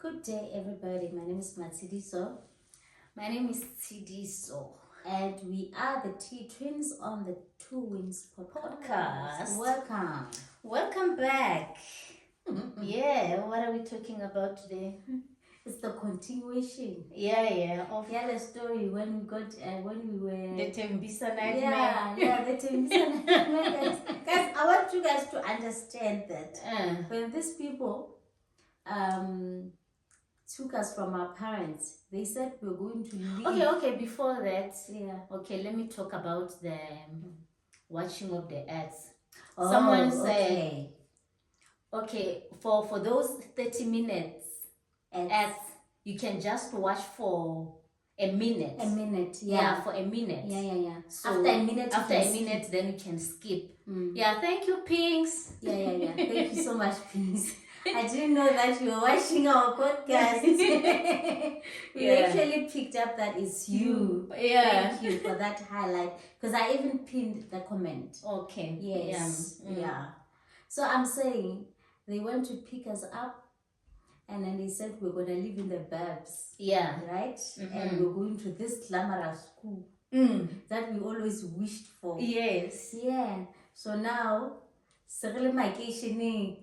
Good day, everybody. My name is Matsidiso, My name is Tsidiso. and we are the T Twins on the Two Wings podcast. Podcast. Welcome. Welcome back. Yeah, what are we talking about today? It's the continuation. Of The story when we got when we were the Tembisa nightmare. the Tembisa nightmare. Guys, I want you guys to understand that when these people took us from our parents, they said we're going to leave. Okay, before that, Yeah. okay, let me talk about the watching of the ads. Oh, Someone said, okay, for those 30 minutes ads, you can just watch for a minute. A minute, For a minute. Yeah. So after a minute, then you can skip. Mm. Yeah, thank you, Pinks. Yeah. Thank you so much, please. I didn't know that you were watching our podcast. We actually picked up that it's you. Yeah. Thank you for that highlight. Because I even pinned the comment. Okay. Yes. Yeah. So I'm saying they went to pick us up and then they said we're going to live in the burbs. Yeah. Right? And we're going to this glamorous school that we always wished for. Yes. Yeah. So now, Cyril vacationing.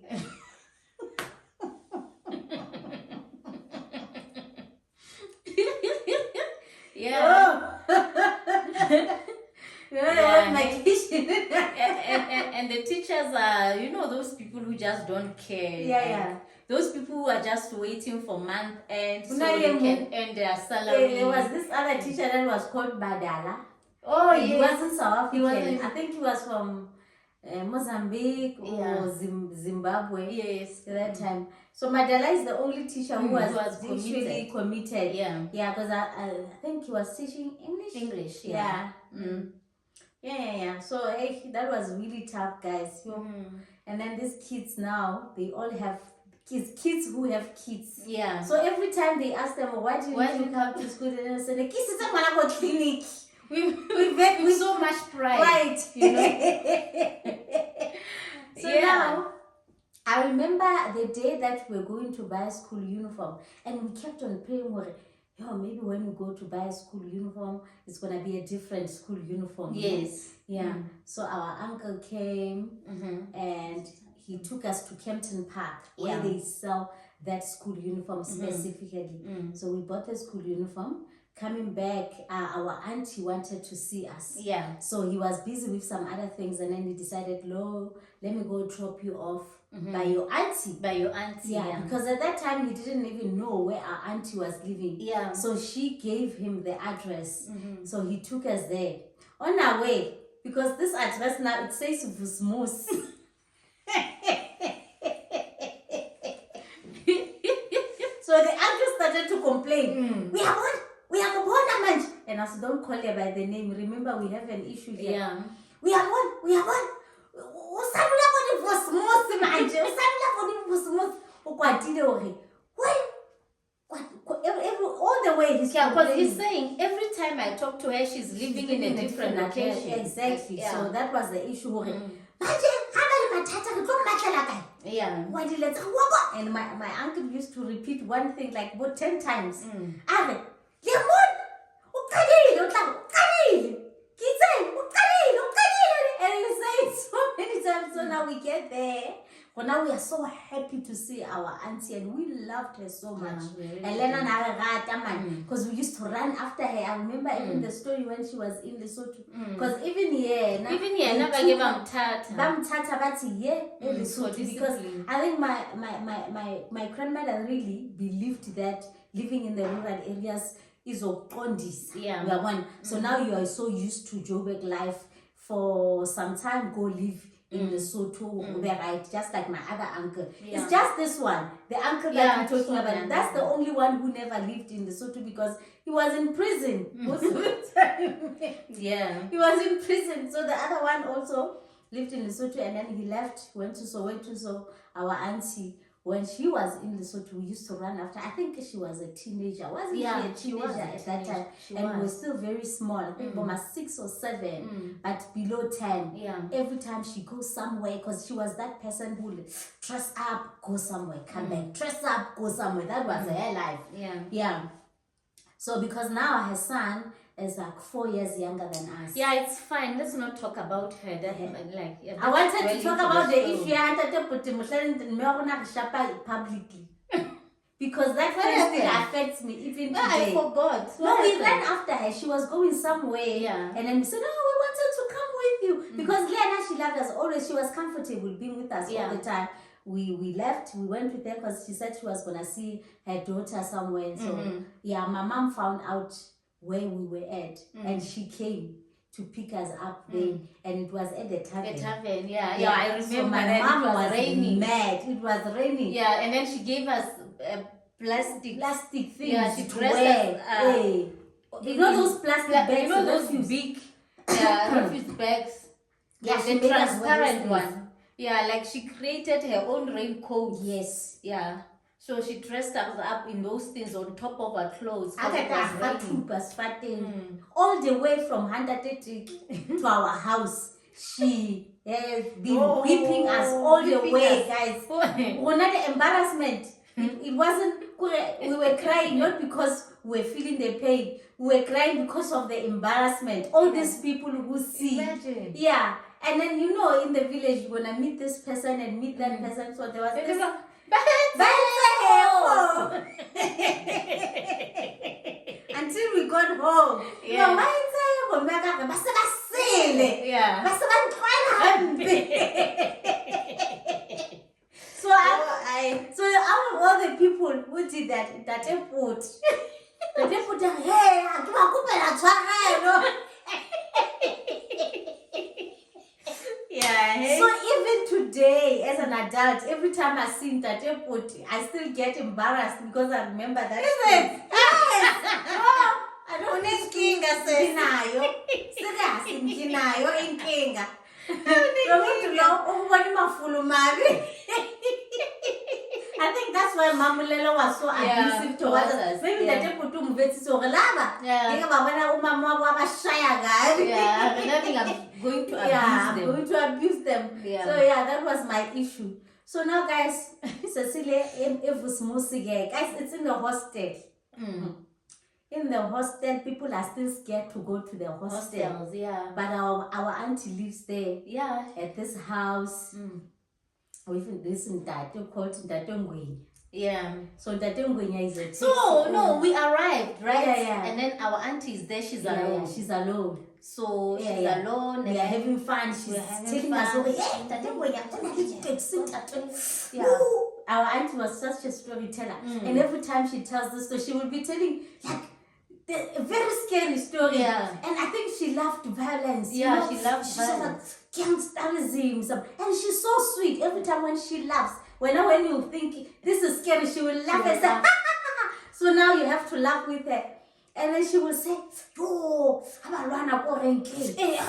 Yeah. Vacation. and the teachers are, those people who just don't care. Yeah. Those people who are just waiting for month end so they can earn their salary. There was this other teacher that was called Badala. Oh, He wasn't South African. He I think he was from Mozambique or Zimbabwe. Yes. At that time. So Madala is the only teacher who was committed. committed. Yeah. Yeah, because I think he was teaching English. Yeah. Yeah. So that was really tough, guys. And then these kids now, they all have kids who have kids. Yeah. So every time they ask them, why do you come to school? And they say, the kids is a clinic. With so much pride. Right. So Yeah. now, I remember the day that we were going to buy a school uniform, and we kept on praying, maybe when we go to buy a school uniform, it's going to be a different school uniform. Yes. Yeah. So our uncle came and he took us to Kempton Park where they sell that school uniform specifically. So we bought the school uniform. Coming back, our auntie wanted to see us. Yeah. So he was busy with some other things, and then he decided, let me go drop you off by your auntie. Yeah. Because at that time, he didn't even know where our auntie was living. Yeah. So she gave him the address. So he took us there. On our way, because this address now, it says Vusimuzi. So the uncle started to complain. We have a ornament. And I said, don't call her by the name. Remember, we have an issue here. Yeah. We have one. Usabula for Vusimuzi manje. Usabula for Vusimuzi. Ukwatile ore. All the way he's because he's saying every time I talk to her, she's living in a different location. Exactly. Yeah. So that was the issue. Yeah. And my uncle used to repeat one thing like about 10 times. And you say it so many times. So now we get there. But now we are so happy to see our auntie, and we loved her so much. Because we used to run after her. I remember even the story when she was in Lesotho. Because even here, never give them tata. Because I think my grandmother really believed that living in the rural areas is okondis. Yeah. So now you are so used to Joburg life. For some time, go live in Lesotho, right? Just like my other uncle. Yeah. It's just this one, the uncle that I'm talking about. That's the only one who never lived in Lesotho because he was in prison most of the time. Yeah. He was in prison. So the other one also lived in Lesotho, and then he left, went to Soweto. So our auntie when she was in Lesotho, we used to run after. I think she was a teenager. Wasn't she a teenager at that time? And we were still very small. I think about 6 or 7, but below 10. Yeah. Every time she goes somewhere, because she was that person who would dress up, go somewhere, come back, dress up, go somewhere. That was her life. Yeah. Yeah. So because now her son is like 4 years younger than us. Yeah, it's fine. Let's not talk about her. That I wanted to talk about the issue I had to put publicly. Because that still affects me even today. I forgot. No, we ran after her. She was going somewhere. Yeah. And then we said, no, we wanted to come with you. Because Leanna, she loved us always. She was comfortable being with us all the time. We left, we went with her because she said she was going to see her daughter somewhere. So, yeah, my mom found out where we were at. And she came to pick us up there. And it was at the tavern. The tavern, yeah. I remember so my that mom it was raining. Mad. It was raining. Yeah, and then she gave us plastic things she to wear. Hey. You know those plastic bags? You know those big refuse bags? Yeah, the transparent one. Yeah, like she created her own raincoat. Yes. Yeah. So she dressed us up in those things on top of her clothes. All the way from 130 to our house. She has been whipping us all the way, guys. We're not the embarrassment. It wasn't, we were crying not because we were feeling the pain. We were crying because of the embarrassment. All these people who see. Imagine. Yeah. And then, you know, in the village, you're going to meet this person and meet that person. So there was this. Until we got home. Yeah. So out of all the people who did that airport, hey, yeah. So even today, as an adult, every time I see that airport, I still get embarrassed because I remember that. Yes! I don't need kinga inkinga. I think that's why Mamulelo was so abusive towards us. Maybe that airport to move it so lava. I'm going to abuse them. I'm going to abuse them. Yeah. So that was my issue. So now, guys, Cecilia, Vusimuzi, guys, it's in the hostel. In the hostel, people are still scared to go to the hostel. Hostels, yeah. But our auntie lives there. Yeah. At this house. With this in Tato called Tatongwe. Yeah. So Tatongwe is a So no, we arrived, right? Yeah. And then our auntie is there, she's alone. Yeah, she's alone. So she's alone. We are having fun. She's taking us over. Yeah. Our auntie was such a storyteller. And every time she tells the story, she will be telling like a very scary story. Yeah. And I think she loved violence. Yeah, she loved violence. Gangsterism. And she's so sweet. Every time when she laughs, when you think this is scary, she will laugh and say, ha, ha, ha. So now you have to laugh with her. And then she will say, yo, I'm a runner for ranking. Yes,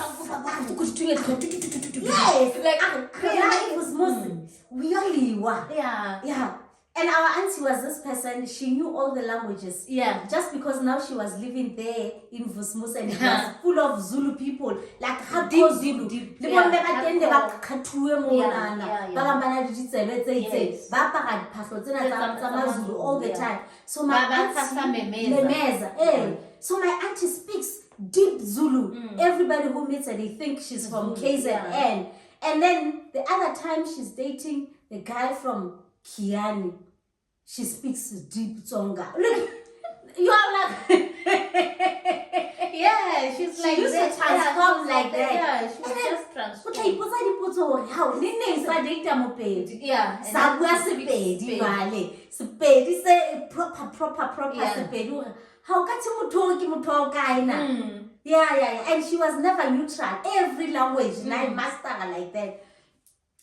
like it was most really wow. Yeah. And our auntie was this person, she knew all the languages. Yeah. Just because now she was living there in Vusimuzi and it was full of Zulu people. Like hardcore Zulu. All the time. So my auntie, so my auntie speaks deep Zulu. Everybody who meets her, they think she's from KZN. And then the other time she's dating the guy from Kiani. She speaks deep Tsonga. Look, you are like... yeah, she's like... She used to transform like that. Yeah, she was just transformed. Yeah. Sepedi, Sepedi, say proper Sepedi. How can you talk Yeah. And she was never neutral. Every language, I master like that.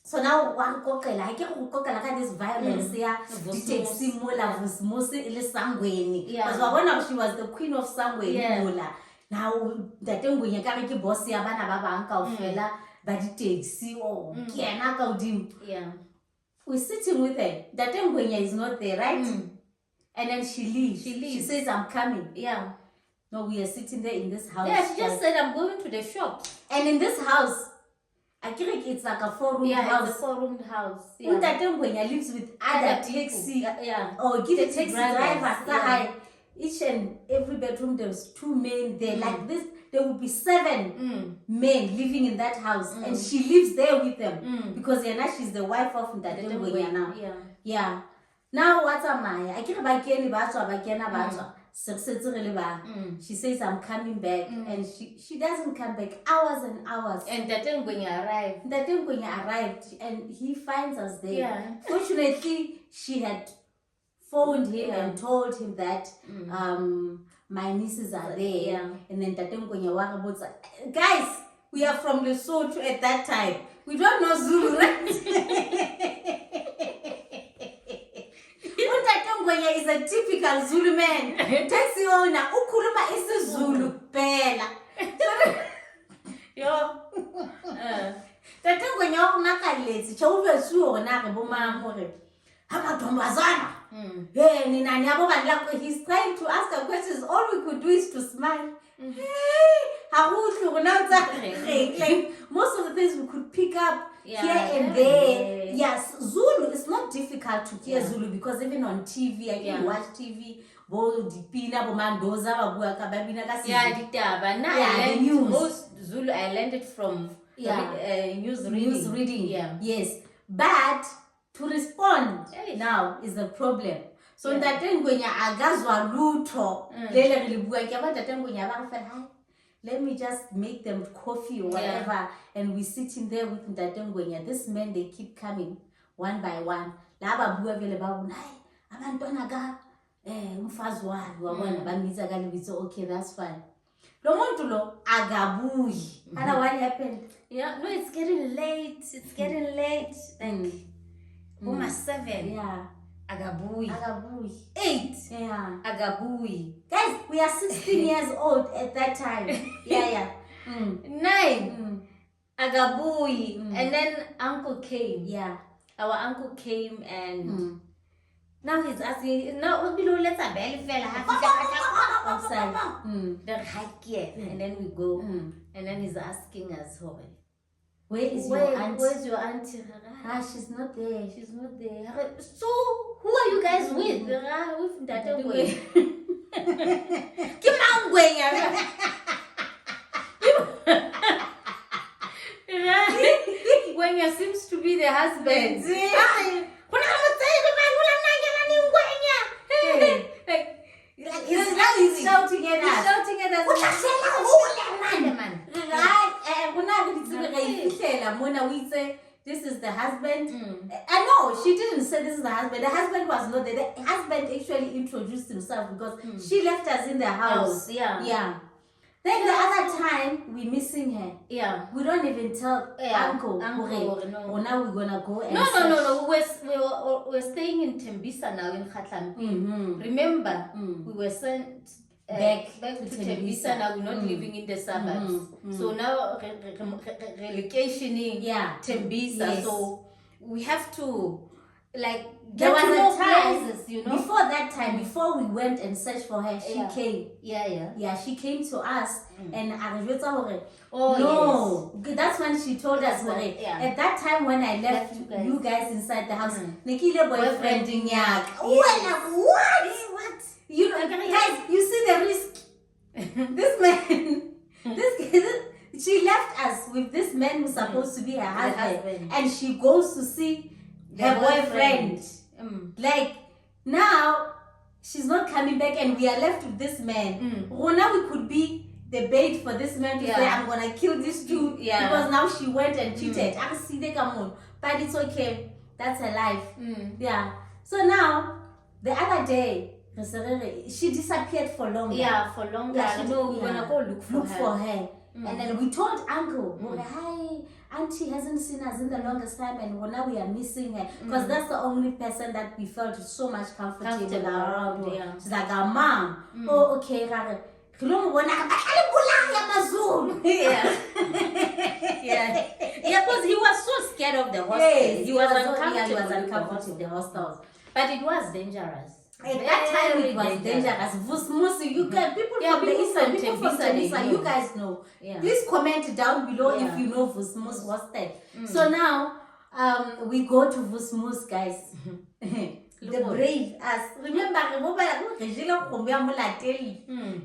So now one kokela, I can't this violence here. Vusimuzi is Sangweni. Because she was the queen of Sangweni. Now that thing when you can't keep bossy abana baba uncle fella, but it takes you. Yeah. we're sitting with her. That time when is not there, right? And then she leaves. She says, I'm coming. Yeah. No, we are sitting there in this house. Yeah, she just said, I'm going to the shop. And in this house, I think it's like a 4-room house. It's a 4-room house. Yeah. When lives with other taxi or give a taxi driver. Each and every bedroom there's 2 men there. Like this, there will be 7 men living in that house, and she lives there with them because now she's the wife of Ntatengwenya now. Yeah. Now what's I she says I'm coming back, and she doesn't come back. Hours and hours. And Ntatengwenya arrived, and he finds us there. Yeah. Fortunately, she had phoned him and told him that my nieces are there. Yeah. And then Ntatengwenya guys, we are from Lesotho at that time. We don't know Zulu, right? Ntatengwenya is a typical Zulu man. Taxi owner, ukhuluma isiZulu phela. Yo. Ntatengwenya ukunakaletsi, chauve suona ke bomama hore amadhombazana. Hey, ninani yabo bantu lakho, he's trying to ask her questions. All we could do is to smile. Like most of the things we could pick up here and there. Yes, Zulu is not difficult to hear Zulu because even on TV, I can watch TV. The news. Most Zulu I learned it from news reading. Yes, but to respond now is the problem. So Ntatengwenya agazwa lutho lele ngilibuka ke Ntatengwenya bangifela hi, let me just make them coffee or whatever, and we sitting there with Ntatengwenya. This men, they keep coming one by one. Laba buya vele babona hi abantwana ka umfazi wami wabona bambiza kalibitso. Okay, that's fine. Lo muntu lo agabuyi. And what happened? Yeah, no, it's getting late. Like almost 7. Agabuyi. 8. Agabuyi. Guys, we are 16 years old at that time. 9. Agabuyi. And then uncle came. Our uncle came, and now he's asking, no, let's a belly fella outside. And then we go, and then he's asking us, where's your auntie? She's not there. So who are you guys with? With Ntatengwenya. Gwenya seems to be the husband. He's shouting at us. We say this is the husband. I know she didn't say this is the husband. The husband was not there. The husband actually introduced himself because she left us in the house. Then the other time we missing her. We don't even tell uncle. Or now we're gonna go and No. We're staying in Tembisa now in Khatlampi. Remember, we were sent back to Tembisa. Now we're not living in the suburbs. So now relocationing Tembisa. So we have to there was a time places, before that time, before we went and searched for her, she came. She came to us and that's when she told us at that time when I left you guys inside the house, Nikile boyfriend in Yak. What? Guys, you see the risk. This man, she left us with this man who's supposed to be her husband, and she goes to see her boyfriend. Now she's not coming back, and we are left with this man. Now we could be the bait for this man to say, I'm gonna kill this dude because now she went and cheated. I see they come on, but it's okay. That's her life. So now the other day, she disappeared for longer. For longer. We're gonna go look for her. And then we told uncle, hi, auntie hasn't seen us in the longest time, and now we are missing her because that's the only person that we felt so much comfortable around. She's like, our mom. Oh, okay, Yeah, because he was so scared of the hostels. Yes, he was uncomfortable with the hostels. But it was dangerous. At that time it was dangerous. Vusimuzi, you guys, people from the eastern, people from Tembisa, you guys know. Yeah. Please comment down below if you know Vusimuzi Hostel. So now we go to Vusimuzi, guys. The brave us. Remember,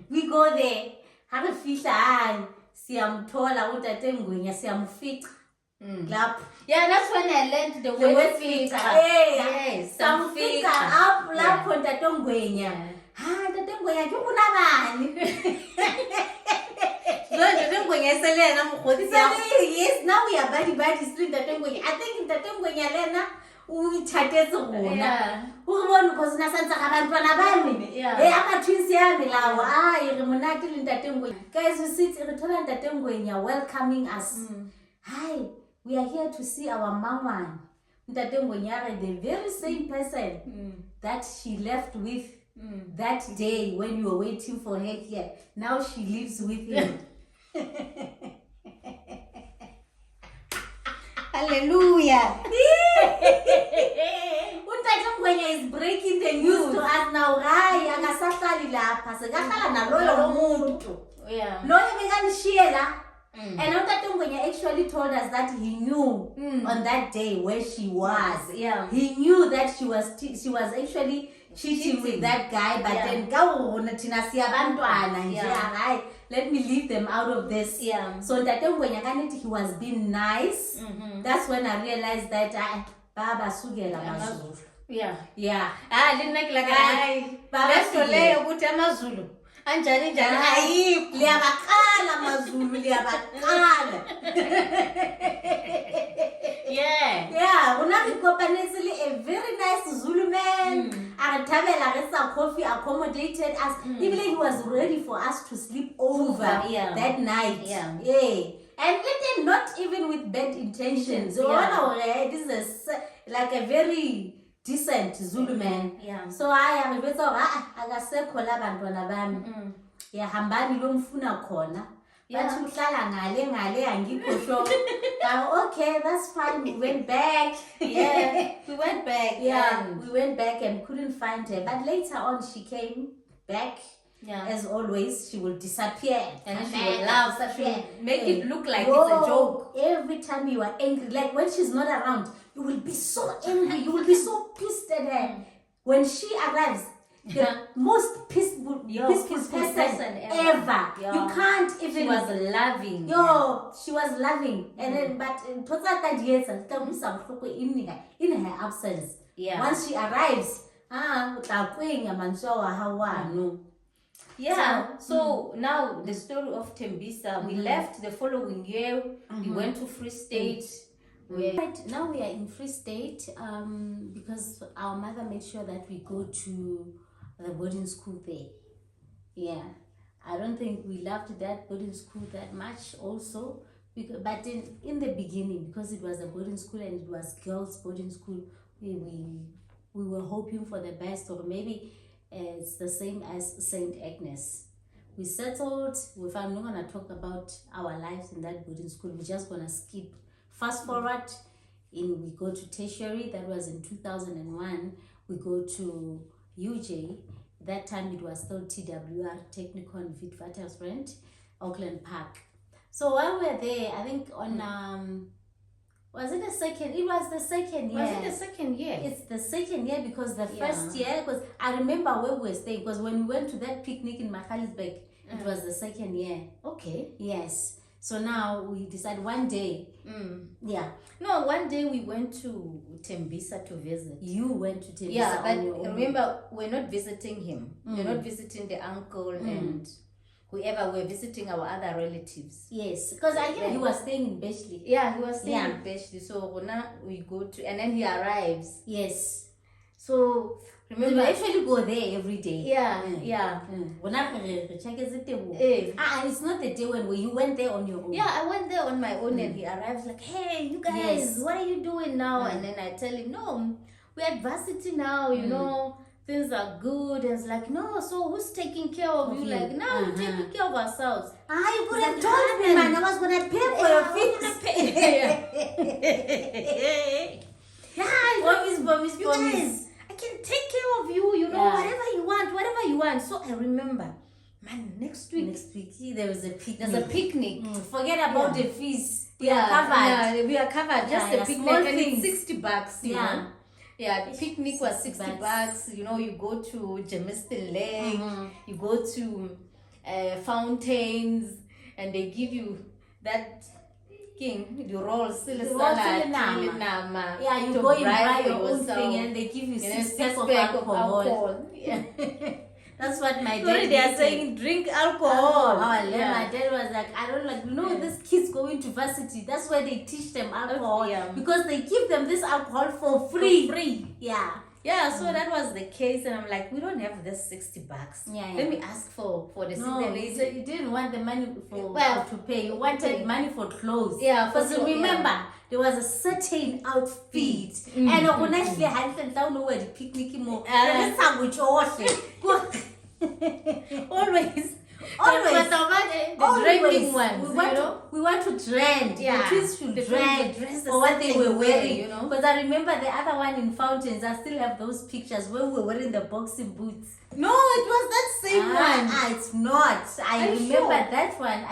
we go there. Have a fish eye. Siyamthola utate Ngwenya siyamfica. Yeah, that's when I learned the word fika. Yes, samfika up lapho ntate Ngwenya. Ha, ntate Ngwenya ke kunabani? Yes, now we are buddies with ntate Ngwenya. I think ntate Ngwenya lena uyithathetse bona. Ukubona because nasenza abantwana bami. Ama twins yami lawo. Hayi re monate le ntate Ngwenya. Guys, we sit re thola ntate Ngwenya welcoming us. Hi, we are here to see our mama. Ntate Ngwenya, the very same person that she left with that day when you were waiting for her here. Now she lives with him. Hallelujah. Ntate Ngwenya is breaking the news to us now. Hayi akasahlali lapha sekahlala naloyo muntu. Yeah. Loyo bekanishiye la. And Ntate Ngwenya actually told us that he knew on that day where she was. Yeah. He knew that she was actually cheating with that guy, but then let me leave them out of this. Yeah. So Ntate Ngwenya he was being nice. That's when I realized that Baba Sugela Mazulu. Yeah. Yeah. Didn't like Baba Sugela ukuthi amazulu. Anjani ayipho liyabaqala mazulu liyabaqala. Yeah, a very nice Zulu man. Our coffee accommodated us. Even he was ready for us to sleep over that night. Yeah. And then not even with bad intentions. This is like a very decent Zulu man. Yeah. So I am a bit of akasekho labantwana bami. Yeah, hambani lo mfuna khona. Bathi uhlala ngale angikho sure. Okay, that's fine. We went back. Yeah, we went back. Yeah, we went back and couldn't find her. But later on she came back. Yeah. As always, she will disappear. And she will laugh. She will make it look like it's a joke. Every time you are angry, like when she's not around, you will be so angry. You will be so pissed at her. When she arrives, the most peaceful person ever. You can't even. She was loving. She was loving. And then, but in her absence, once she arrives, so now the story of Tembisa, we left the following year, we went to Free State. Now we are in Free State because our mother made sure that we go to the boarding school there. Yeah, I don't think we loved that boarding school that much also, because, but in the beginning, because it was a boarding school and it was girls boarding school, we were hoping for the best, or maybe it's the same as St. Agnes. We settled. If I'm not going to talk about our lives in that boarding school, we're just going to skip. Fast forward, we go to tertiary. That was in 2001. We go to UJ. That time it was still TWR, Technical and Witwatersrand, Auckland Park. So while we were there, I think on was it the second? It was the second year. Was it the second year? It's the second year because the first year, because I remember where we were staying, because when we went to that picnic in Magaliesberg, it was the second year. Okay. Yes. So now we decided one day. Yeah. No, one day we went to Tembisa to visit. You went to Tembisa. Yeah, but remember, we're not visiting him. We're not visiting the uncle and whoever. We're visiting our other relatives. Yes, because I hear he was staying in Beshley. Yeah, he was staying in Beshley. So now we go to, and then he arrives. Yes. So remember, we actually go there every day. Yeah. It's not the day when you went there on your own. Yeah, I went there on my own and he arrives like, hey, you guys, what are you doing now? And then I tell him, no, we're at varsity now, you know. things are good, and it's like, no, so who's taking care of you? Like, now we're taking care of ourselves. You could have told me, man, I was going to pay for your fees. Promise. I can take care of you, whatever you want. So I remember, man, next week there was a picnic. There's a picnic. Forget about the fees. We are covered. We are covered. Just a picnic, and it's $60, you know. Yeah, the picnic was $60. You know, you go to Jamestown Lake, you go to fountains, and they give you that the roll, salad, yeah, you go and buy your own thing, and they give you 6 packs of alcohol. Yeah. That's what my dad they are saying, drink alcohol. My dad was like, I don't like, these kids go into varsity. That's why they teach them alcohol. Because they give them this alcohol for free. Yeah, so that was the case, and I'm like, we don't have this $60. Let me ask for the city. You didn't want the money to pay. You wanted money for clothes. Yeah, because remember, there was a certain outfit, and honestly, I don't know where the picnic more. Always. The trending ones, we want to trend. The kids should trend for what they were wearing, Because I remember the other one in Fountains, I still have those pictures where we were wearing the boxing boots. No, it was that same one. It's not. I remember that one.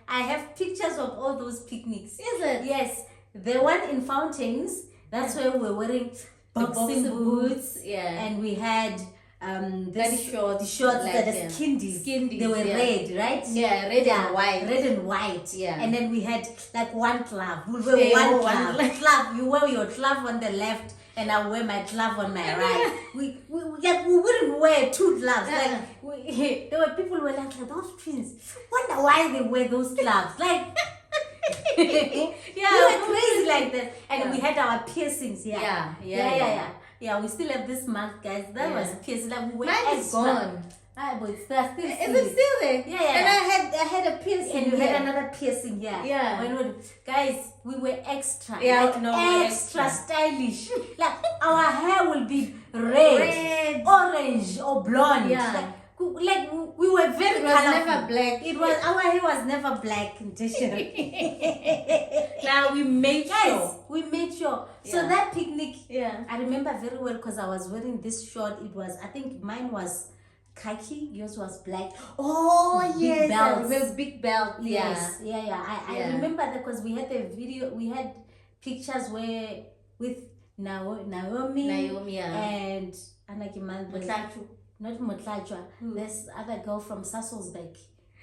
I have pictures of all those picnics. Is it? Yes. The one in Fountains, that's where we were wearing boxing boots. And we had the shorts like that are skindies. They were red, right? Yeah, red and white. And then we had like one glove. We wear one glove. You wear your glove on the left, and I wear my glove on my right. We wouldn't wear 2 gloves. Like there were people who were like those twins. Wonder why they wear those gloves. Like we were crazy like that. And we had our piercings. Yeah, we still have this mark, guys. That was piercing. Like we were Mine is gone. But it's still. Is it still there? Yeah. And I had a piercing. And you had another piercing, guys, we were extra. Extra stylish. Like our hair will be red, orange, or blonde. Like we were very colorful. It was never black. Our hair was never black. Now we made sure. So that picnic, I remember very well because I was wearing this short. It was, I think mine was khaki, yours was black. Oh, big belts. With big belt. Yes. I remember that because we had we had pictures with Naomi and Anaki not Motlachwa. This other girl from Sasselsbeck.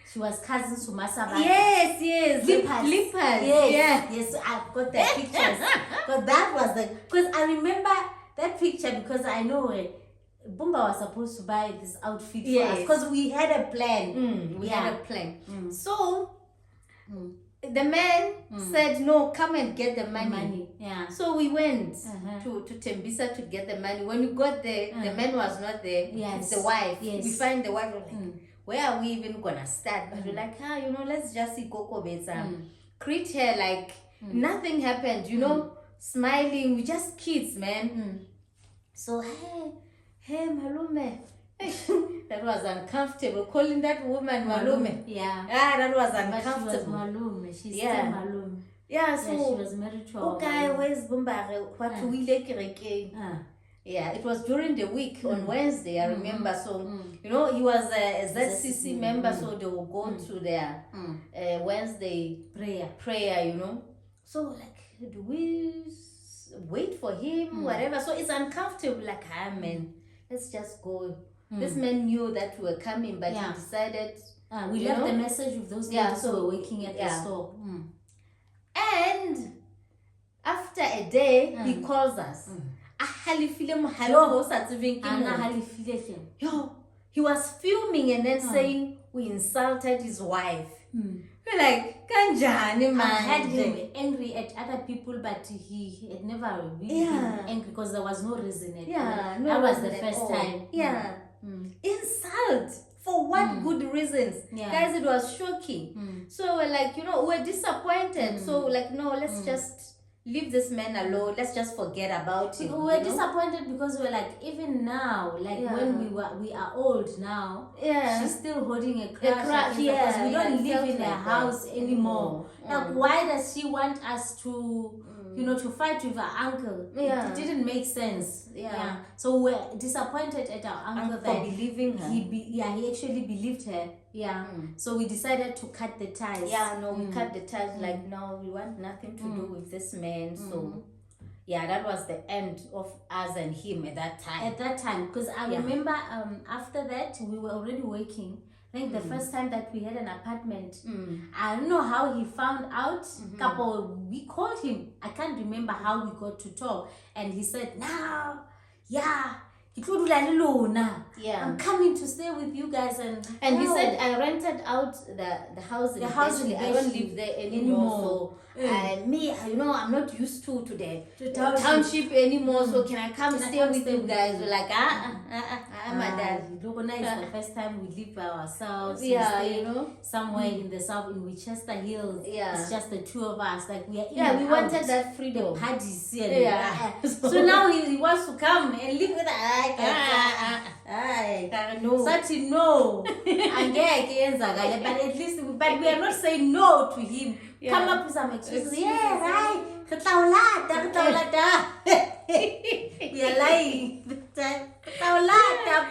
She was cousins to Masaba. Yes. Flippers. Yes, I've got the pictures. But that was because I remember that picture because I know Bumba was supposed to buy this outfit for us because we had a plan. We had a plan. So the man said, no, come and get the money. So we went to Tembisa to get the money. When we got there, the man was not there. It's the wife. We find the wife. We're like, where are we even gonna start? But we're like, let's just see Coco Beza. Greet her like nothing happened, smiling. We just kids, man. So hey, Malume. That was uncomfortable. Calling that woman Malume. That was uncomfortable. But she was Malume. She's still Malume. So she was married to okay, where's Bumbare? It was during the week on Wednesday, I remember. So, he was a ZCC member, so they will go to their Wednesday prayer, So, like, do we wait for him, whatever? So, it's uncomfortable, like, man, let's just go. This man knew that we were coming, but he decided... we left the message with those ladies who were working at the store. And after a day, he calls us. He was filming and then saying we insulted his wife. We're like, Kanjani, man. I had him angry at other people, but he had never really been angry because there was no reason at all. That was the first time. Insult. For what good reasons? Guys, it was shocking. So we're like, we're disappointed. So like, no, let's just leave this man alone. Let's just forget about him. We were disappointed because we were like, even now, like when we are old now, she's still holding a crush. Because we don't live in a house anymore. Like, why does she want us to, to fight with our uncle? It didn't make sense. So we're disappointed at our uncle for believing her. He actually believed her. So we decided to cut the ties. We cut the ties. Like, no, we want nothing to do with this man. So that was the end of us and him at that time. Because I remember after that we were already working. I think the first time that we had an apartment, I don't know how he found out. We called him. I can't remember how we got to talk, and he said, "Now, I'm coming to stay with you guys." And he said, "I rented out the house. I don't live there anymore. So me, I'm not used to the township anymore. So can I come stay with you guys?" We're like, my dad. It's the first time we live by ourselves. We stay somewhere in the south, in Winchester Hills. It's just the two of us. Like, we are we wanted that freedom. The parties. So now he wants to come and live with us. No. But at least, but we are not saying no to him. Come up with some excuses. We are lying.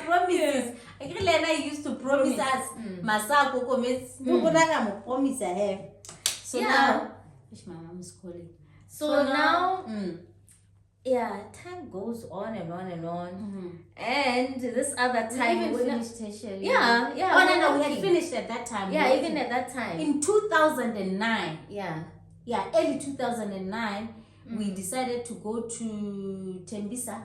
Promises. Lena used to promise us. So now, my mom is calling. So now, time goes on and on and on. And this other time, we even finished tertiary. We had finished at that time. Even at that time. In 2009. Early 2009, we decided to go to Tembisa.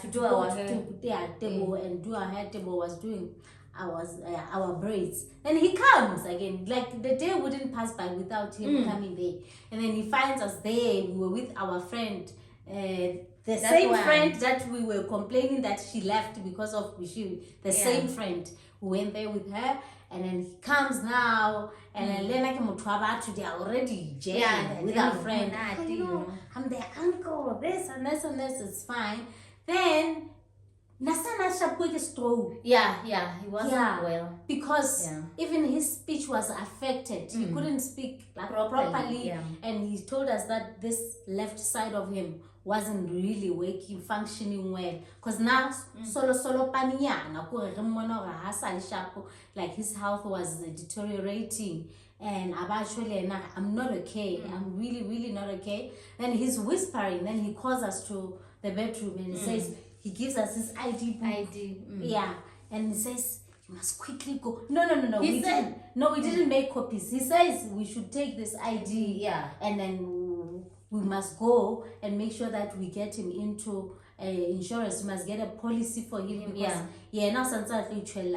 To do our hair. And do our hair. Tebo was doing our braids. And he comes again. Like, the day wouldn't pass by without him coming there. And then he finds us there. We were with our friend. The same friend that we were complaining that she left because of the same friend who went there with her, and then he comes now, and then Lena they are already jailed with our friend. I'm the uncle, this and this and this is fine. Then Nasana Shapwig stroke. He wasn't well. Because even his speech was affected. He couldn't speak properly. And he told us that this left side of him wasn't really functioning well. Because now, solo paniya, like his health was deteriorating. And eventually, I'm not okay. I'm really, really not okay. Then he's whispering. Then he calls us to the bedroom and he says, he gives us his ID book. And he says, you must quickly go. No. We didn't make copies. He says we should take this ID. And then we must go and make sure that we get him into insurance. We must get a policy for him because now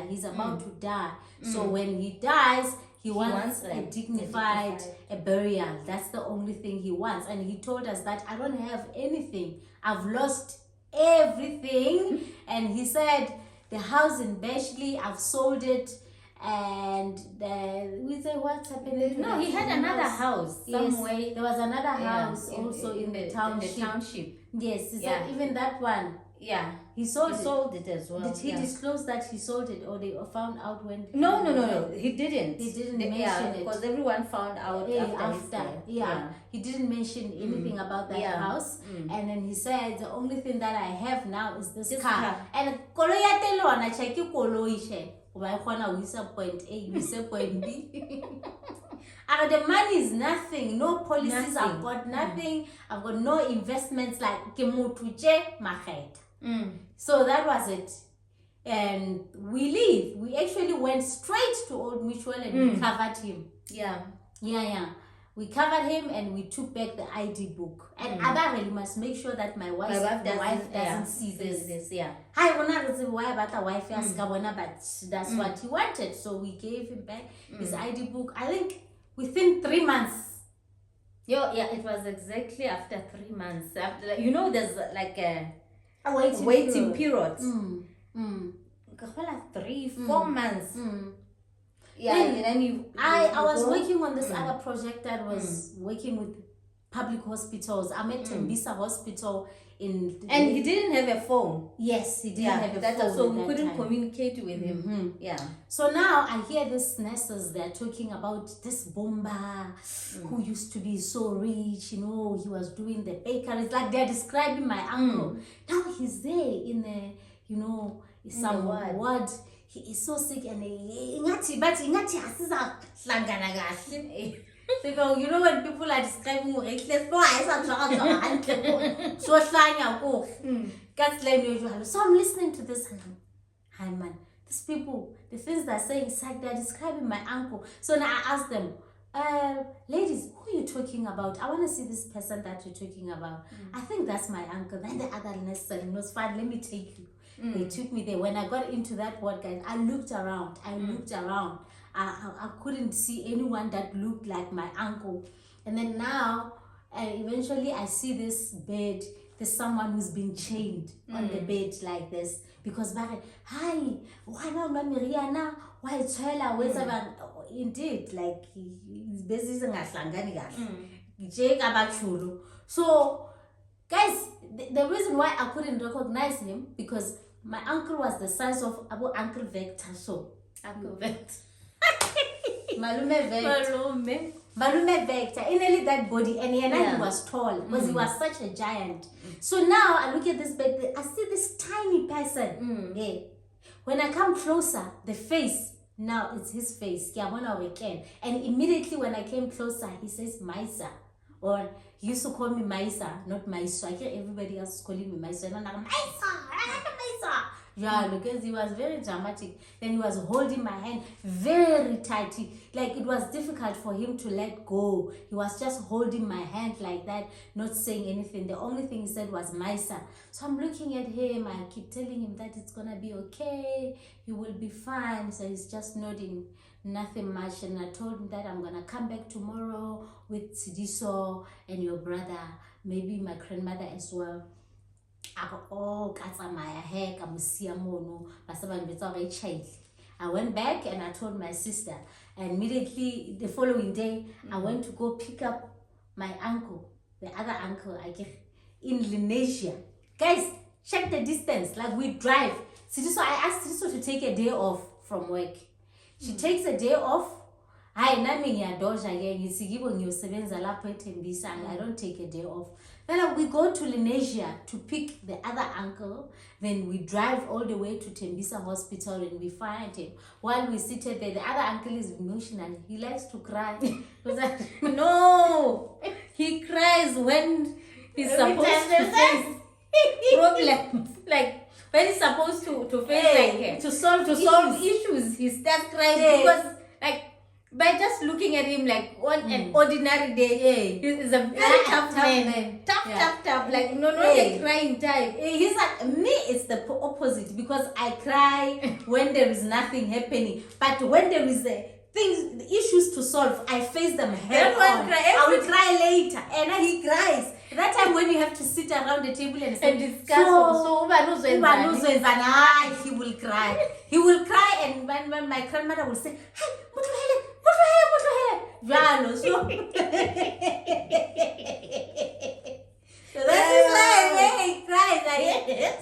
he's about to die. So when he dies, he wants a dignified burial. That's the only thing he wants. And he told us that I don't have anything. I've lost everything. And he said the house in Beshley, I've sold it. And we say, what's happening? No, he had another house somewhere. There was another house also in the township. Yes, he said even that one. He sold it as well. Did he disclose that he sold it, or they found out when? No. He didn't. He didn't mention it because everyone found out after. He didn't mention anything about that house. And then he said the only thing that I have now is this car. And point A, point B. The money is nothing. No policies. I've got nothing. I've got no investments like So that was it. And we leave. We actually went straight to Old Mutual and we covered him. We covered him and we took back the ID book. And Abba must make sure that my wife doesn't see this. Hi, why about the wife? But that's what he wanted. So we gave him back his ID book. I think within 3 months. It was exactly after 3 months. After, there's like a waiting period. 3-4 months. I was working on this other project that was working with public hospitals. I'm at Tembisa Hospital and he didn't have a phone. Yes, he didn't have a phone. So we couldn't communicate with him. Yeah. So now I hear these nurses, they're talking about this bomba who used to be so rich, he was doing the bakeries. Like they're describing my uncle. Now he's there in the, some ward. He is so sick and because when people are describing so I'm listening to this and hi man, these people, the things they're saying, it's like they're describing my uncle. So now I asked them, ladies, who are you talking about? I want to see this person that you're talking about. I think that's my uncle. Then the other nurse said, it was fine, let me take you. They took me there. When I got into that ward, guys, I looked around. I couldn't see anyone that looked like my uncle. And then now, eventually I see this bed. There's someone who's been chained on the bed like this. Because, hi, why not Rihanna? Why Chela? Indeed, like, he's busy. So, guys, the reason why I couldn't recognize him, because my uncle was the size of Uncle Vector. So, Uncle Vector. Malume Vector. In nearly that body, and he was tall because he was such a giant. So now I look at this bed, I see this tiny person. Yeah. When I come closer, the face, now it's his face. And immediately when I came closer, he says Maisa. Or he used to call me Maisa, not Maiso. I hear everybody else calling me Maiso. And I'm like, Maisa. Yeah, because he was very dramatic. Then he was holding my hand very tightly. Like it was difficult for him to let go. He was just holding my hand like that, not saying anything. The only thing he said was Maisa. So I'm looking at him. I keep telling him that it's going to be okay. He will be fine. So he's just nodding. Nothing much. And I told him that I'm going to come back tomorrow with Sidiso and your brother, maybe my grandmother as well. I went back and I told my sister. And immediately the following day, I went to go pick up my uncle, the other uncle, in Lenasia. Guys, check the distance. Like we drive. So I asked Sidiso to take a day off from work. She takes a day off. I don't take a day off. Then we go to Lenasia to pick the other uncle. Then we drive all the way to Tembisa Hospital and we find him. While we seated there, the other uncle is emotional. He likes to cry. No! He cries when he's supposed to face problems. Like, when he's supposed to face to solve issues, he starts crying because like by just looking at him like on an ordinary day, he's a very tough man. Tough. Like no like crying type. He's like me. It's the opposite because I cry when there is nothing happening, but when there is issues to solve, I face them head on. I will cry later, and he cries. That time when you have to sit around the table and discuss, he will cry. He will cry, and when my grandmother will say, "Hey, Mutuhele." So that's why he cries.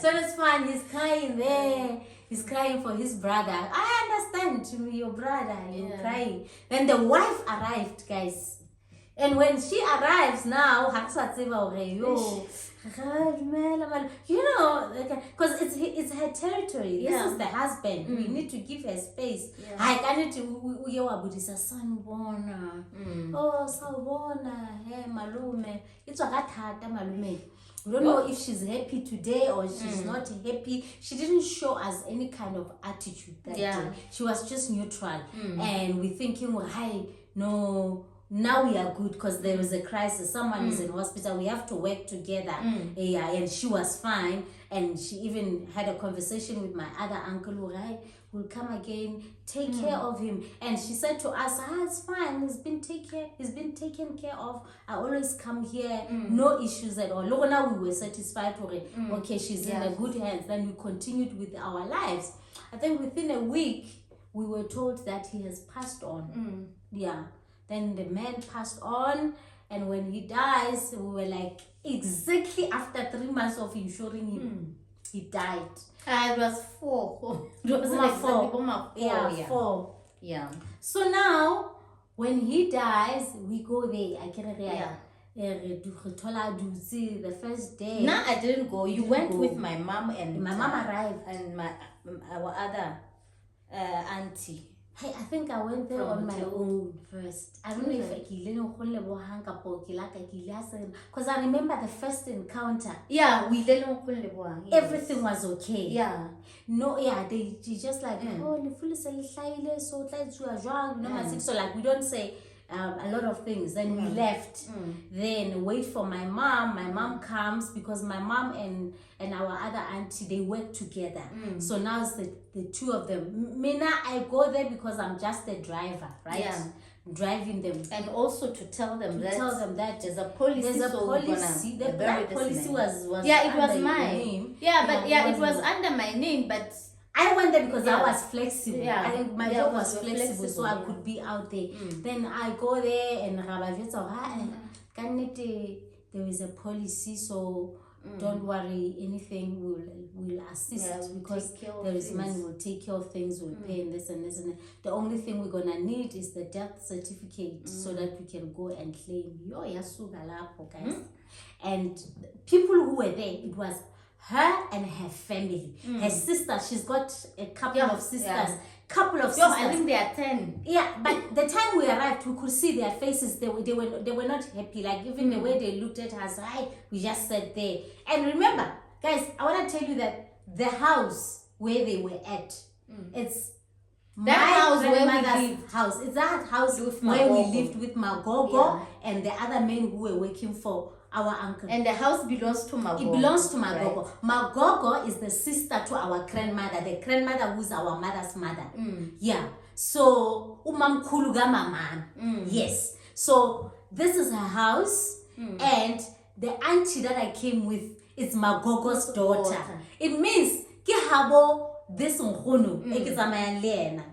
So it's fine. He's crying there. He's crying for his brother. I understand, to me, your brother, you're crying. Then the wife arrived, guys. And when she arrives now, because it's her territory. This is the husband. We need to give her space. I can't son oh sawubona hey malume. It's a malume. We don't know if she's happy today or she's not happy. She didn't show us any kind of attitude that day. She was just neutral. And we're thinking, well, hey, no, now we are good because there is a crisis. Someone is in hospital. We have to work together. Yeah, and she was fine. And she even had a conversation with my other uncle who will come again, take care of him. And she said to us, it's fine. He's been taken care of. I always come here. No issues at all. Look, now we were satisfied for it. Okay, she's in a good hands. Then we continued with our lives. I think within a week, we were told that he has passed on. Yeah. Then the man passed on, And when he dies, we were like, exactly after 3 months of insuring him, he died. It was 4. It wasn't Four. exactly 4. Yeah, 4. Yeah. So now, when he dies, we go there. I can the first day. No, I didn't go. You went with my mom and my mom arrived and our other auntie. Hey, I think I went there on my own first. I don't know if I because I remember the first encounter. Yeah, we everything was okay. Yeah. No, yeah, they just like, so like we don't say a lot of things. Then we left. Then wait for my mom. My mom comes because my mom and our other auntie, they work together. So now it's the two of them. Mina, I go there because I'm just the driver, right? Yeah. Driving them. And also to tell them that there's a policy. There's a policy. The black policy was it was mine. Name. Yeah, but it was under my name, but I went there because I was flexible. Yeah. I think my job was flexible, so I could be out there. Then I go there and there is a policy, so don't worry, anything will assist because there is money, we'll take care of things, we'll pay and this and this and that. The only thing we're gonna need is the death certificate so that we can go and claim. Guys. And people who were there, it was her and her family. Her sister, she's got a couple of sisters. Couple of sisters. I think they are 10. Yeah, but the time we arrived, we could see their faces. They were not happy. Like even the way they looked at us, we just sat there. And remember, guys, I want to tell you that the house where they were at, it's that house where we lived. House. It's that house where we lived with Magogo and the other men who were working for our uncle. And the house belongs to Magogo. It belongs to Magogo. Right. Magogo is the sister to our grandmother, the grandmother who's our mother's mother. Yeah. So, umamkuluga mama. Yes. So, this is her house, and the auntie that I came with is Magogo's daughter. It means, Kihabo, this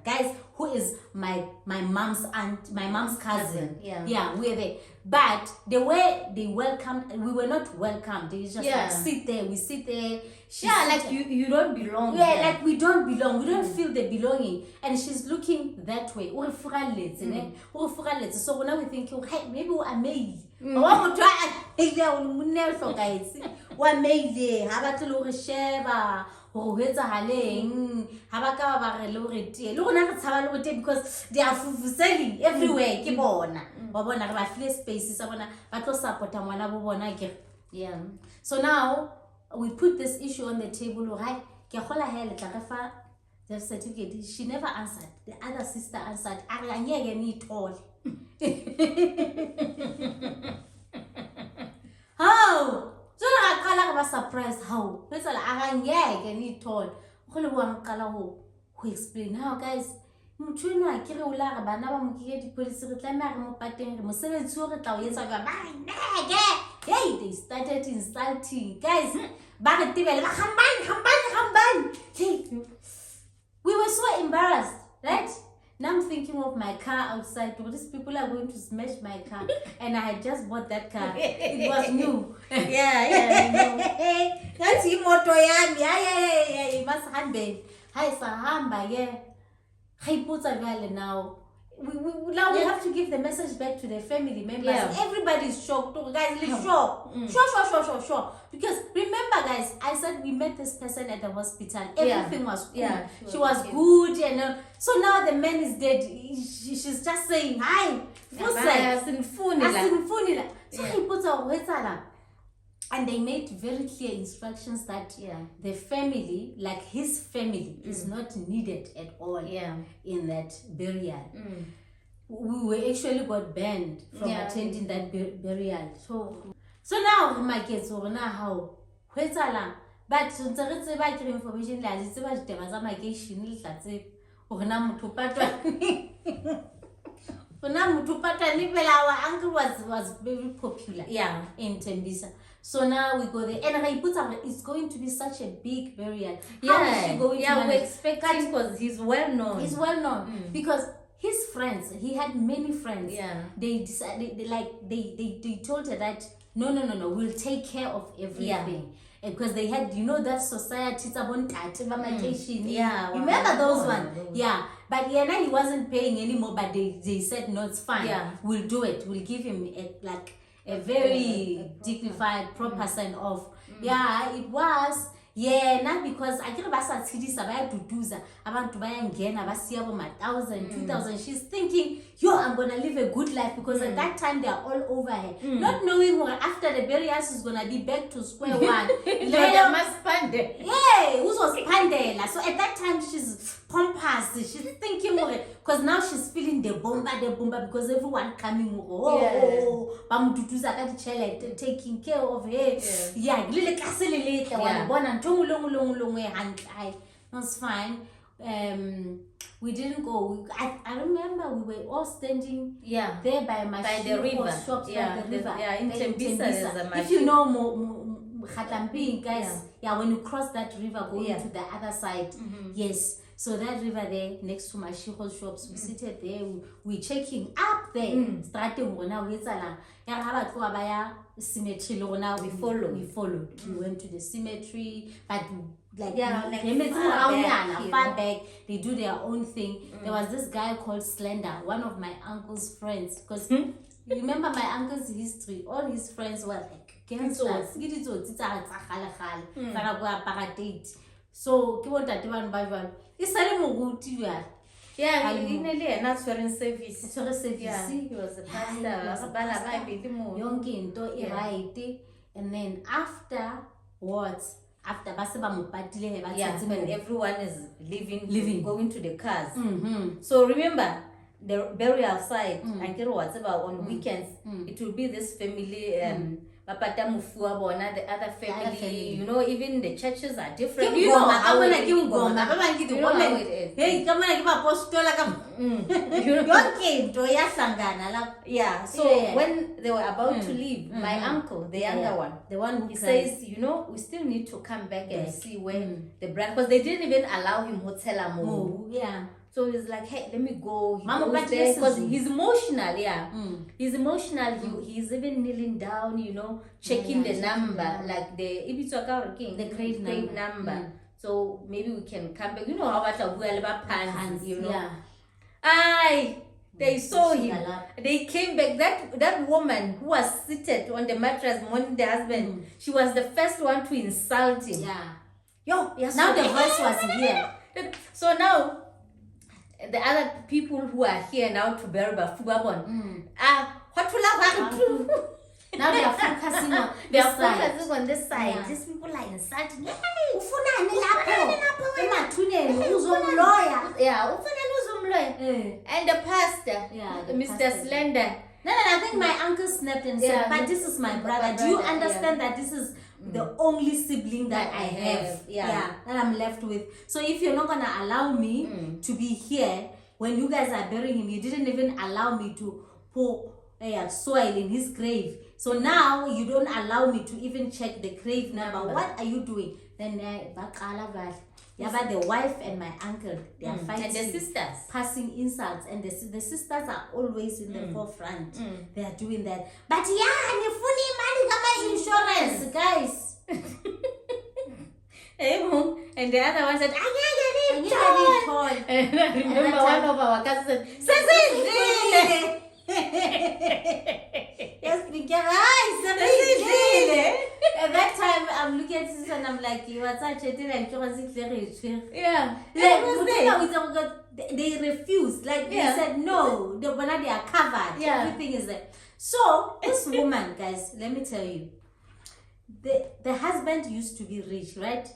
guys, who is my mom's aunt, my mom's cousin. Yeah, we're there. But the way they welcomed, we were not welcomed. They just like sit there. We sit there. Like you don't belong. Yeah, like we don't belong. We don't feel the belonging. And she's looking that way. So now we think, hey, maybe we're amazed. Because they are selling everywhere. Yeah. So now we put this issue on the table, right? The certificate. She never answered. The other sister answered. How? So I was surprised how. It's like who explain how, guys. Hey, they started insulting, guys. We were so embarrassed, right? Now I'm thinking of my car outside. These people are going to smash my car, and I had just bought that car. It was new. I know. That's imoto yami. Yeah. Must handle. Hi, Sahamba. Yeah. Hey, put a now. Now we have to give the message back to the family members. Everybody's shocked. Guys, shocked. Sure. Because remember, guys, I said we met this person at the hospital. Everything was cool. She was good. And so now the man is dead. She's just saying, hi. So he puts her and they made very clear instructions that the family, like his family, is not needed at all in that burial. We were actually got banned from attending that burial. So now my kids will know how. But information like this was my case. Our uncle was very popular in Tembisa. So now we go there, and it's going to be such a big burial. We're expecting because he's well known. He's well known because his friends, he had many friends. Yeah. They decided, they told her that no, we'll take care of everything. Because they had, that society, it's about Yeah, remember those ones? Yeah, but he wasn't paying anymore. But they said no, it's fine. Yeah. We'll do it. We'll give him a very dignified, proper send off. Yeah, it was. Yeah, not because I can't basa tshidisa ba duduza abantu bayangena basiya bo 1,000 2,000. She's thinking, I'm gonna live a good life, because at that time they are all over her, not knowing what after the burials is gonna be back to square one. Who's was pandela? So at that time she's pompous. She's thinking, because now she's feeling the bomba, because everyone coming, taking care of her. That's fine. We didn't go. I remember we were all standing there by the river. Shops by the river. In Tembisa. If you know Khatamping, guys, when you cross that river going to the other side, yes. So that river there next to my Shiho shops, we seated there, we checking up there, starting now we cemetery. We followed. We went to the cemetery, but far back, they do their own thing. There was this guy called Slender, one of my uncle's friends, because you remember my uncle's history, all his friends were like gangsters. So not foreign service. He was a pastor. And then afterwards, when everyone is leaving, going to the cars. So remember, the burial side, on weekends, it will be this family. The other family, even the churches are different. You know how it is. Yeah, so when they were about to leave, my uncle, the younger one, he says, we still need to come back and see where the brand, because they didn't even allow him hotel move. Yeah. So he's like, hey, let me go. Because he's emotional, He's emotional. He's even kneeling down, checking the number, like the grave number. So maybe we can come back. You know how much of pants, they saw him. They came back. That woman who was seated on the mattress mourning the husband, she was the first one to insult him. Now the voice was here. So now, the other people who are here now to bury Fugabon, now they are focusing on on this side. These people are insulting. And the pastor, Mr. Slender. No, I think my uncle snapped and said, but this is my brother. Do you understand that this is the only sibling that I have? That I'm left with. So if you're not going to allow me to be here, when you guys are burying him, you didn't even allow me to pour soil in his grave. So now you don't allow me to even check the grave number. What are you doing? Then the wife and my uncle, they are fighting. And the sisters. Passing insults. And the sisters are always in the forefront. They are doing that. But fully insurance, guys. And the other one said, I get it. And I remember one of our cousins said, At that time, I'm looking at this and I'm like, what's that? They refused. Like, they said, no, they are covered. Everything is there. So, this woman, guys, let me tell you, the husband used to be rich, right?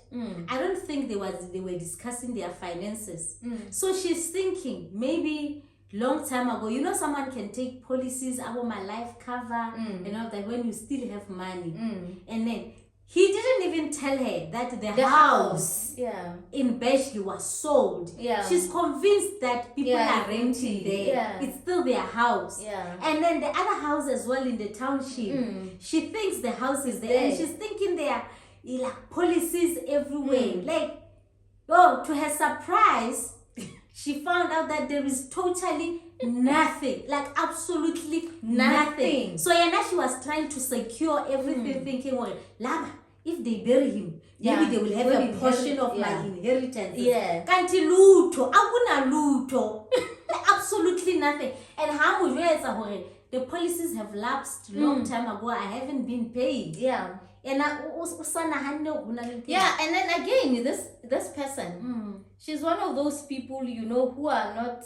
I don't think they were discussing their finances. So she's thinking, maybe long time ago, someone can take policies about my life cover and all that when you still have money. And then he didn't even tell her that the house in Beshley was sold. She's convinced that people are renting there. It's still their house. And then the other house as well in the township, she thinks the house is there. And she's thinking there are like policies everywhere. Like, to her surprise, she found out that there is totally nothing, like absolutely nothing. So now she was trying to secure everything, thinking, well, Lama, if they bury him, maybe they will have a portion of my inheritance. Kanti luto, akuna luto. Absolutely nothing. And how much the policies have lapsed long time ago. I haven't been paid. And and then again, this person, she's one of those people, who are not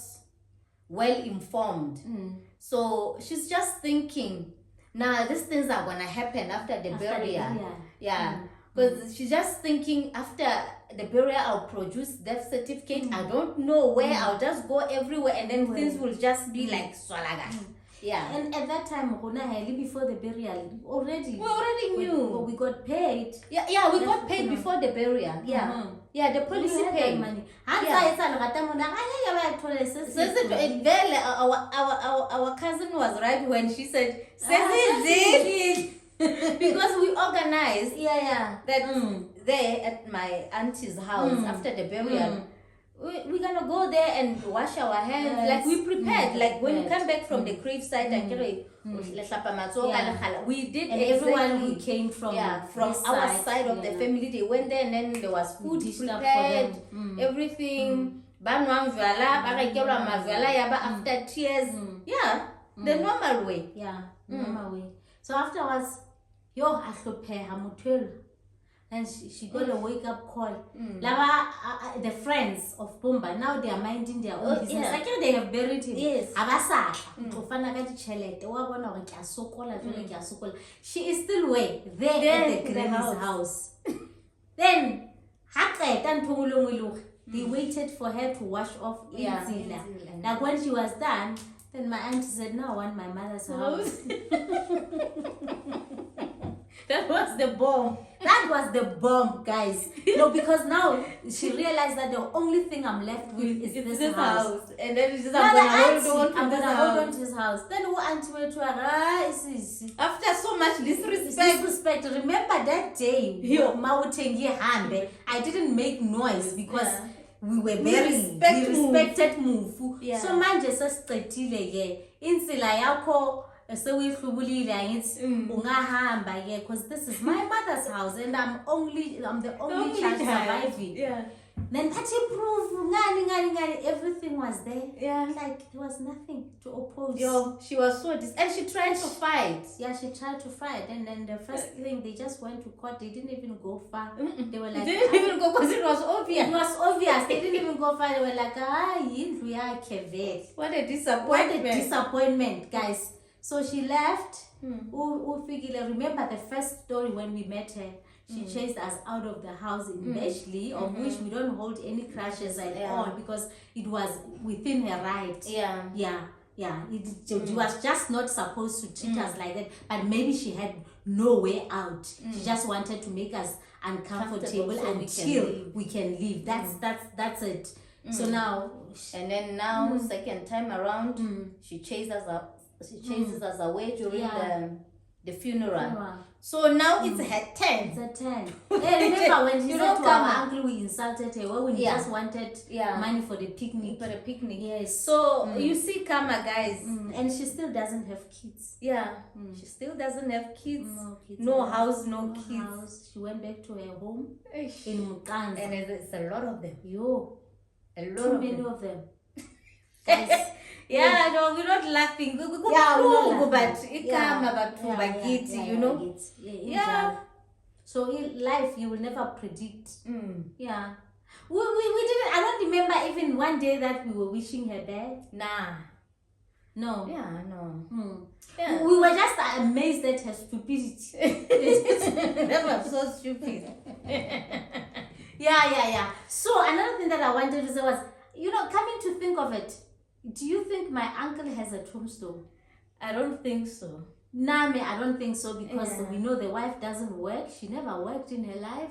well informed. So she's just thinking, nah, these things are gonna happen after the burial. Because she's just thinking, after the burial I'll produce death certificate. I don't know where. I'll just go everywhere, and then things will just be like swalaga. And at that time, before the burial, we already knew. We got paid. We got paid before the burial. The policy paid money. Our cousin was right when she said, because we organized that there at my auntie's house after the burial. We're gonna go there and wash our hands. Like we prepared. Like when you come back from the grave site, we did. And everyone who came from our side of the family, they went there, and then there was food prepared, everything. After tears, the normal way. Normal way. So afterwards, and she got a wake-up call. The friends of Pumba, now they are minding their own business. Like they have buried him. She is still there at the granny's house. Then, they waited for her to wash off Like when she was done, then my auntie said, no, I want my mother's house. That was the bomb. That was the bomb, guys. No, because now she realized that the only thing I'm left with is this house. And then she's I'm gonna hold on to this house. Then who auntie went to her? After so much disrespect. Remember that day? I didn't make noise because we were very respected Mufu. So manje sesicethile insila yakho so we because this is my mother's house and I'm the only child surviving. Then that proof everything was there. Like there was nothing to oppose. She was so and she tried to fight. She tried to fight, and then the first thing they just went to court. They didn't even go far. They were like, they didn't even go because it was obvious. It was obvious. They didn't even go far. They were like, what a disappointment, guys. So she left. Remember the first story when we met her? She chased us out of the house in Beshley, of which we don't hold any crushes at all because it was within her right. She was just not supposed to treat us like that, but maybe she had no way out. She just wanted to make us uncomfortable so until we can leave. That's it. So now, second time around, she chased us up. She chases us away during the funeral. So now it's her turn. It's her turn. Remember when she said to our uncle we insulted her when we just wanted money for the picnic. Yes. So you see Kama, guys. And she still doesn't have kids. She still doesn't have kids. No house, no kids. House. She went back to her home in Mukanza. And it's a lot of them. Too many of them. No, we're not laughing. But So in life, you will never predict. We didn't. I don't remember even one day that we were wishing her bad. No. We were just amazed at her stupidity. That was so stupid. So another thing that I wanted to say was, coming to think of it, do you think my uncle has a tombstone? I don't think so. I don't think so because we know the wife doesn't work. She never worked in her life.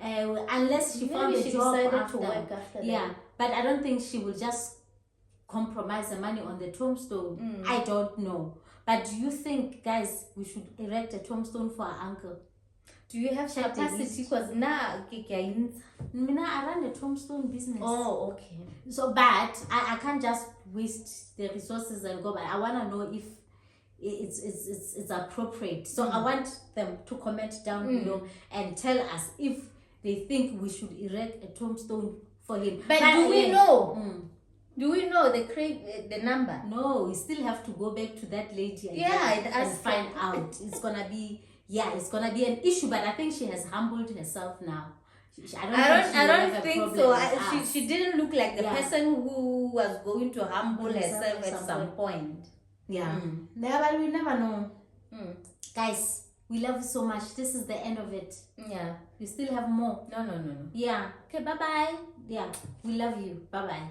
Unless she found a job to work after that. But I don't think she will just compromise the money on the tombstone. I don't know. But do you think, guys, we should erect a tombstone for our uncle? Do you have capacity? Because now, I run a tombstone business. Oh, okay. So, but I can't just waste the resources and go. But I want to know if it's appropriate. So I want them to comment down below and tell us if they think we should erect a tombstone for him. But do we know? Do we know the number? No, we still have to go back to that lady and find out. It's gonna be an issue, but I think she has humbled herself now. I don't think so. She didn't look like the person who was going to humble herself at some point. Yeah. But we never know. Guys, we love you so much. This is the end of it. Yeah. We still have more. No. Yeah. Okay, bye-bye. Yeah. We love you. Bye-bye.